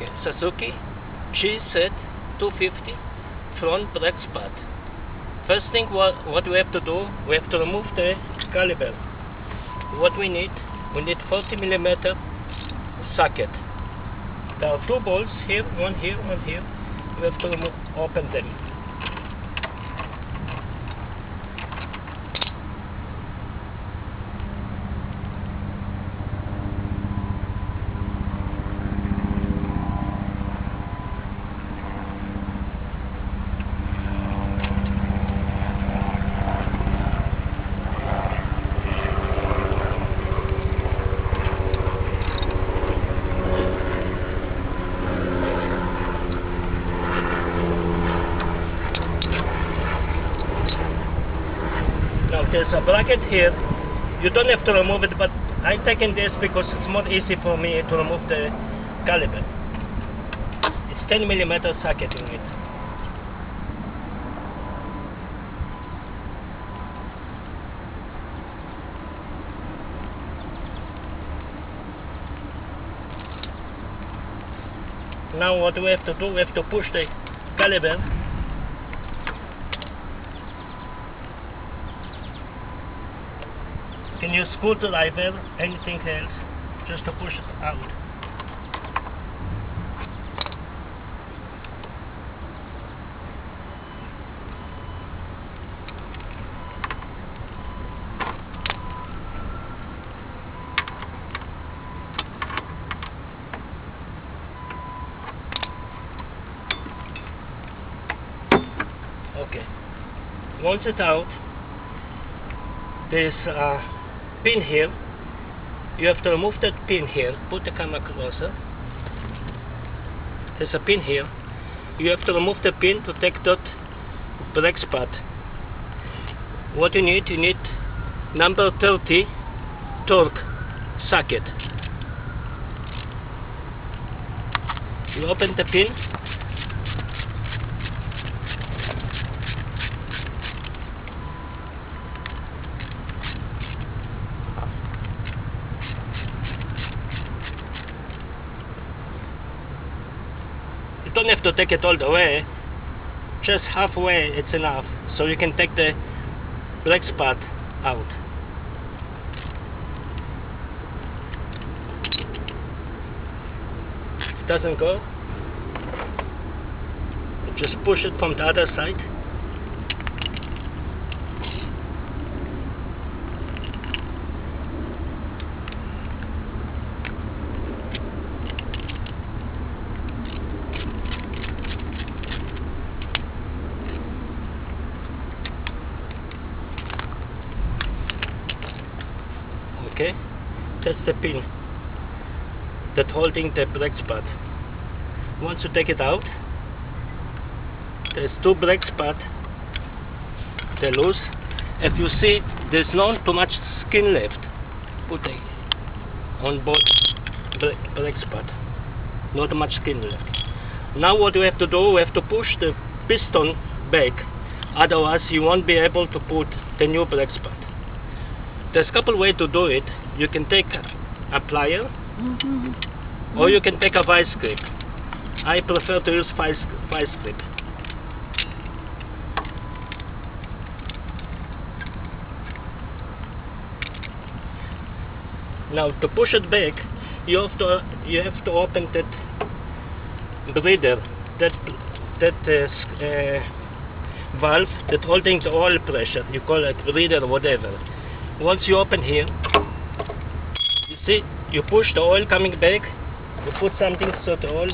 Okay, Suzuki GZ250 front brake spot. First thing what we have to do, we have to remove the caliper. What we need 40mm socket. There are two bolts here, one here, one here. We have to open them. Now there's a bracket here. You don't have to remove it, but I'm taking this because it's more easy for me to remove the caliper. It's 10mm socket in it. Now what we have to do, we have to push the caliper. You can use screwdriver, anything else, just to push it out. Okay, once it's out, there's a pin here. You have to remove that pin here. Put the camera closer. There's a pin here. You have to remove the pin to take that brake spot. What you need number 30 torque socket. You open the pin. You don't have to take it all the way, just halfway it's enough, so you can take the brake spot out. If it doesn't go, just push it from the other side. Okay, that's the pin that's holding the brake spot. Once you take it out, there's two brake spots. They're loose. If you see there's not too much skin left, put it on both brake spot. Not much skin left. Now what we have to do, we have to push the piston back. Otherwise you won't be able to put the new brake spot. There's a couple ways to do it. You can take a plier, or you can take a vice grip. I prefer to use vice grip. Now to push it back, you have to open that breather, that valve that holding the oil pressure. You call it breather or whatever. Once you open here, you see, you push the oil coming back, you put something so the oil,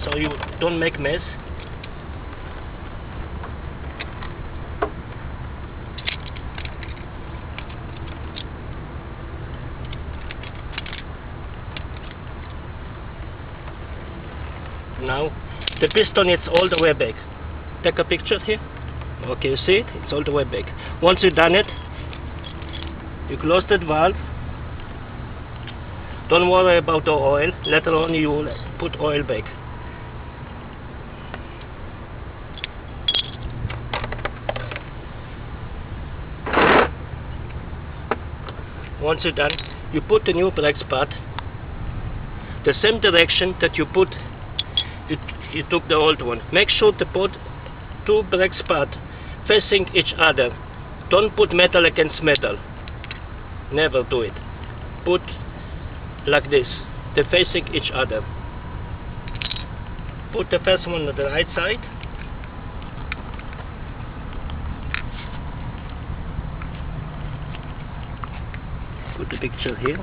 so you don't make mess. Now, the piston is all the way back. Take a picture here. Okay, you see it? It's all the way back. Once you've done it, you close that valve. Don't worry about the oil. Later on you will put oil back. Once you're done, you put the new brake spot. the same direction that you put you took the old one. Make sure to put two brake pads facing each other. Don't put metal against metal. Never do it. Put like this. They're facing each other. Put the first one on the right side. Put the picture here.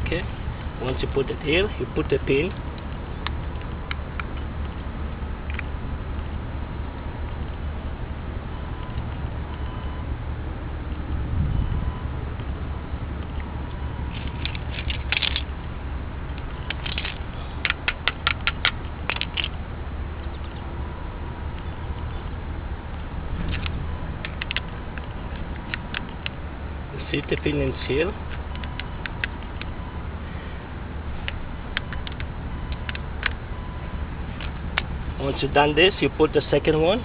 Okay. Once you put it here, you put the pin. See the pin is here. Once you've done this, you put the second one.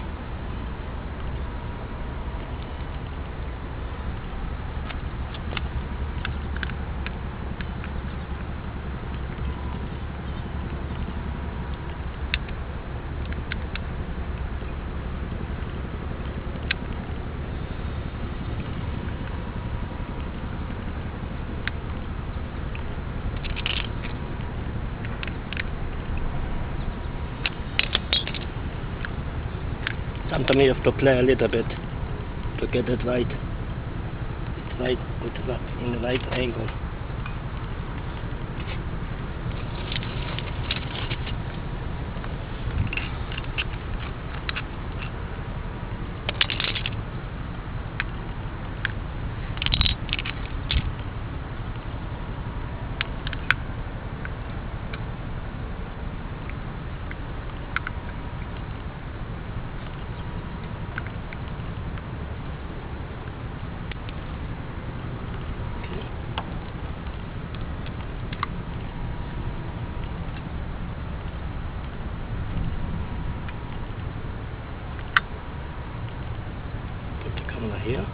Sometimes you have to play a little bit to get it right. In the right angle. Here.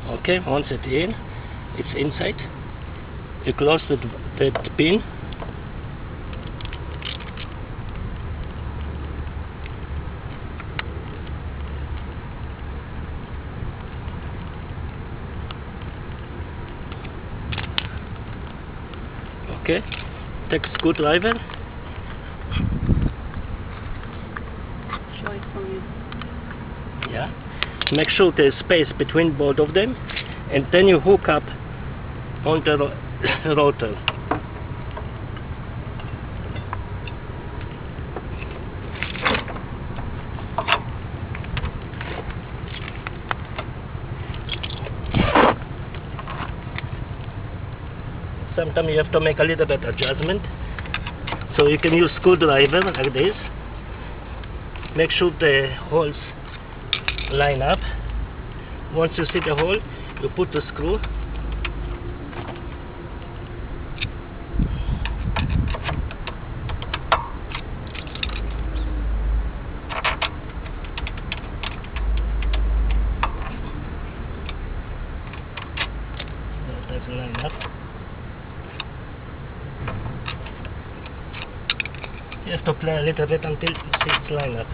Okay, once it's in, it's inside. You close the pin. Okay, take a screwdriver. Show it for me. Yeah. Make sure there's space between both of them, and then you hook up on the rotor. Sometimes you have to make a little bit adjustment, so you can use screwdriver like this. Make sure the holes line up. Once you see the hole, you put the screw. That doesn't line up. You have to play a little bit until it's lined up.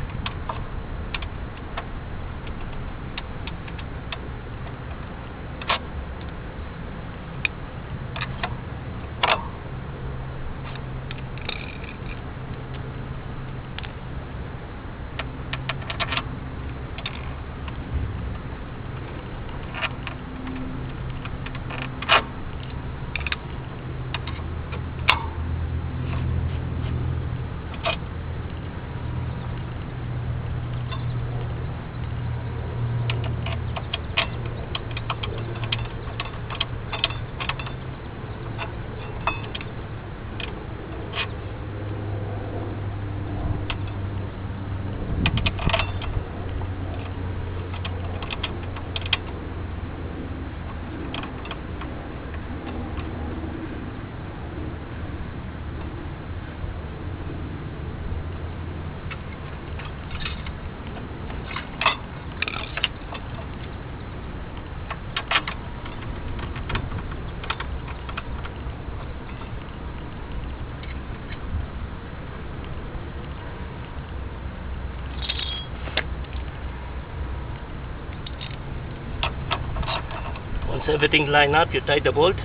Once everything line up, you tie the bolt.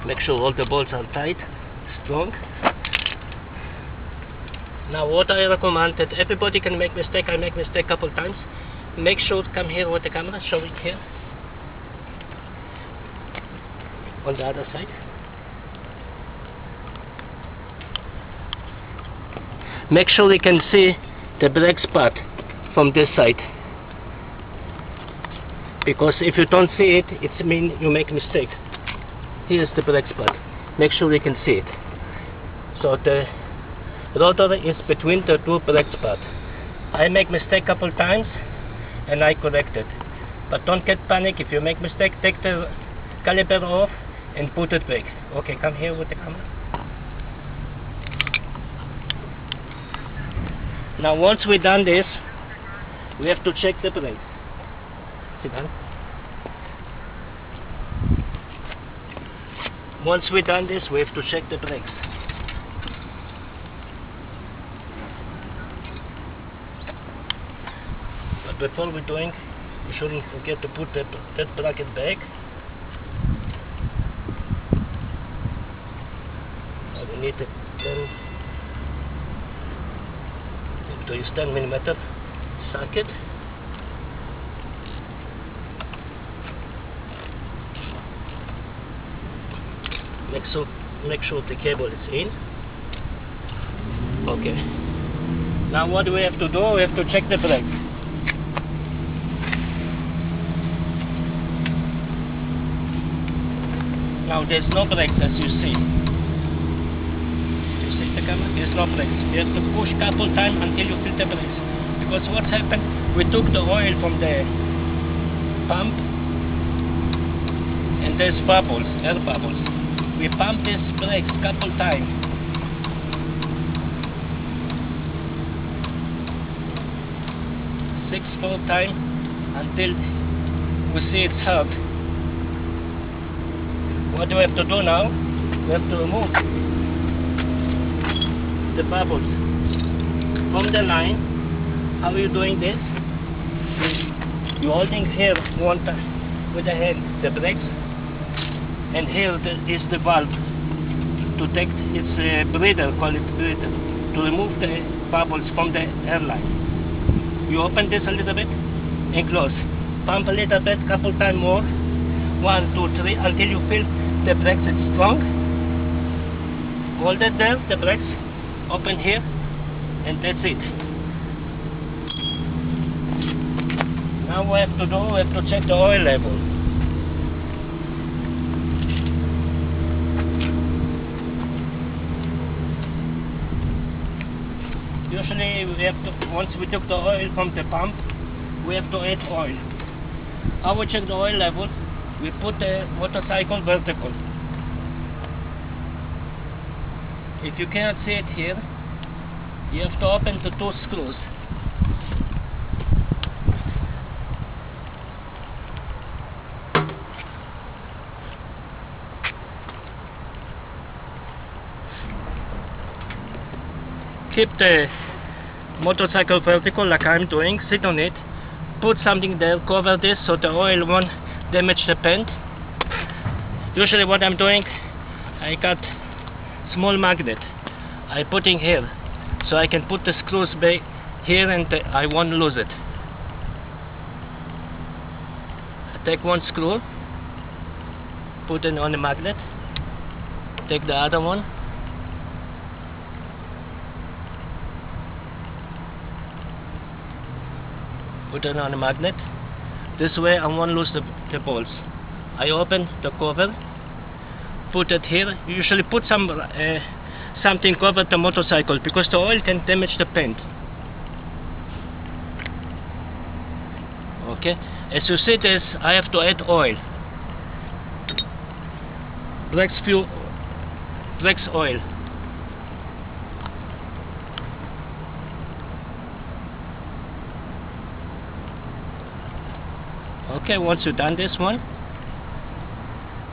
Make sure all the bolts are tight, strong. Now what I recommend, that everybody can make mistake, I make mistake couple times. Make sure to come here with the camera, show it here. On the other side. Make sure you can see the brake spot from this side. Because if you don't see it, it means you make mistake. Here's the brake spot. Make sure you can see it. So the rotor is between the two brake spots. I make mistake couple times and I correct it. But don't get panic. If you make mistake, take the caliper off and put it back. Okay, come here with the camera. Now once we done this, we have to check the brakes. Sit down. Once we done this, we have to check the brakes. But before we're doing, we shouldn't forget to put that bracket back. We need a 10mm socket. Make sure the cable is in. Okay. Now what do we have to do? We have to check the brake. Now there's no brakes, as you see. You see the camera? There's no brakes. You have to push couple times until you feel the brakes. Because what happened? We took the oil from the pump and there's bubbles, air bubbles. We pump these brakes couple times. 6-4 times until we see it's hard. What do we have to do now? We have to remove the bubbles from the line. How are you doing this? You're holding here one time with the hand the brakes, and here is the valve to take its breather, call it breather, to remove the bubbles from the airline. You open this a little bit and close. Pump a little bit, couple times more. 1, 2, 3 until you feel the brakes is strong. Hold it there, the brakes. Open here, and that's it. Now what we have to do, we have to check the oil level. Usually we have to, once we took the oil from the pump, we have to add oil. How we check the oil level? We put the motorcycle vertical. If you cannot see it here, you have to open the 2 screws. Keep the motorcycle vertical like I'm doing, sit on it, put something there, cover this so the oil won't damage the paint. Usually what I'm doing, I got small magnet. I put in here so I can put the screws back here and I won't lose it. I take one screw, put it on the magnet, take the other one, put it on the magnet. This way I won't lose the bolts. I open the cover, put it here. You usually put something cover the motorcycle because the oil can damage the paint. Okay, as you see this, I have to add oil. Brakes oil. Okay, once you've done this one,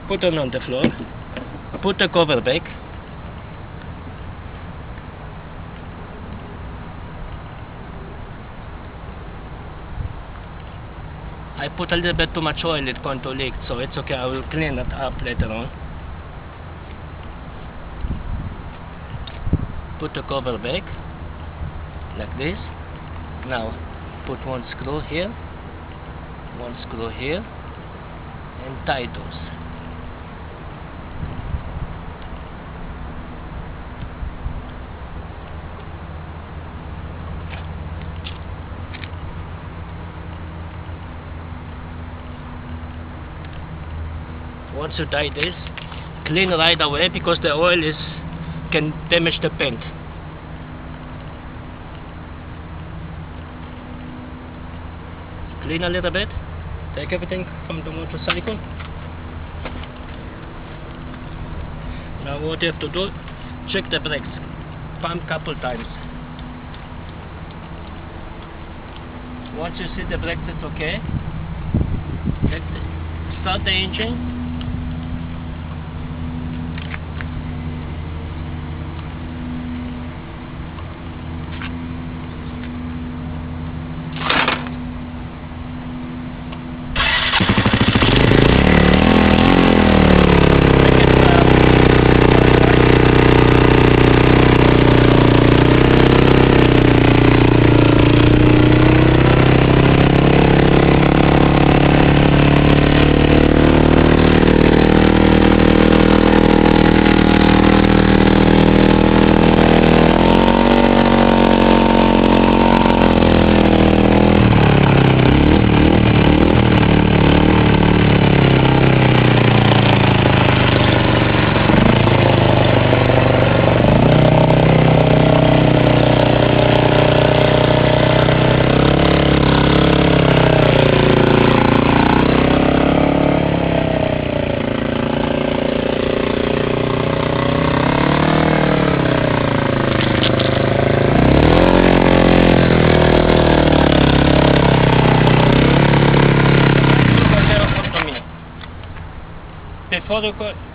Put it on the floor. Put the cover back. I put a little bit too much oil, it's going to leak, so it's okay, I will clean it up later on. Put the cover back, like this. Now, put one screw here, and tie those. Once you tie this, clean right away because the oil can damage the paint. Clean a little bit, take everything from the motorcycle. Now what you have to do, check the brakes, pump couple times. Once you see the brakes it's okay, start the engine.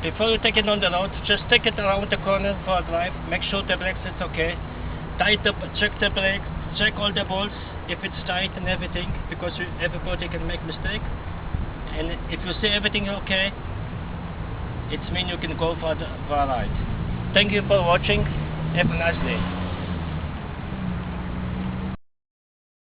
Before you take it on the road, just take it around the corner for a drive, make sure the brakes is okay, check the brakes, check all the bolts, if it's tight and everything, because everybody can make mistake. And if you see everything okay, it means you can go for a ride. Thank you for watching, have a nice day.